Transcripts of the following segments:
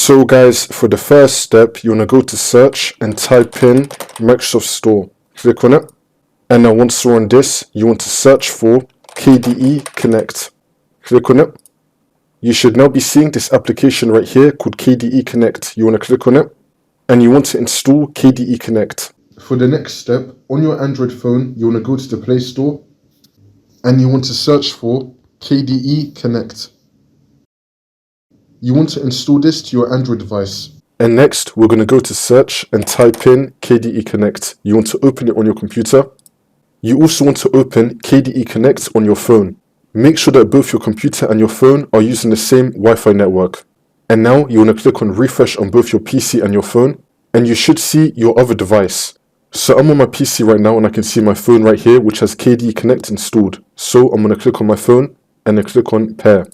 So guys, for the first step, you want to go to search and type in Microsoft Store. Click on it. And now once you're on this, you want to search for KDE Connect. Click on it. You should now be seeing this application right here called KDE Connect. You want to click on it and you want to install KDE Connect. For the next step, on your Android phone, you want to go to the Play Store and you want to search for KDE Connect. You want to install this to your Android device. And next, we're going to go to search and type in KDE Connect. You want to open it on your computer. You also want to open KDE Connect on your phone. Make sure that both your computer and your phone are using the same Wi-Fi network. And now you want to click on refresh on both your PC and your phone, and you should see your other device. So I'm on my PC right now and I can see my phone right here which has KDE Connect installed. So I'm going to click on my phone and then click on pair.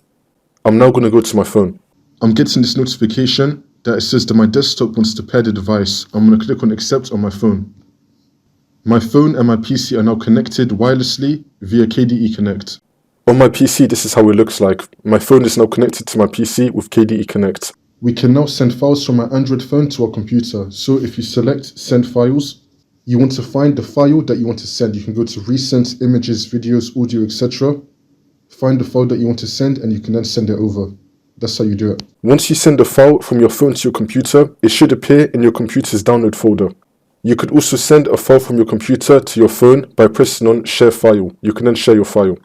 I'm now going to go to my phone. I'm getting this notification that it says that my desktop wants to pair the device. I'm going to click on accept on my phone. My phone and my PC are now connected wirelessly via KDE Connect. On my PC, this is how it looks like. My phone is now connected to my PC with KDE Connect. We can now send files from our Android phone to our computer. So if you select send files, you want to find the file that you want to send. You can go to recent images, videos, audio, etc. Find the file that you want to send and you can then send it over. That's how you do it. Once you send a file from your phone to your computer, it should appear in your computer's download folder. You could also send a file from your computer to your phone by pressing on share file. You can then share your file.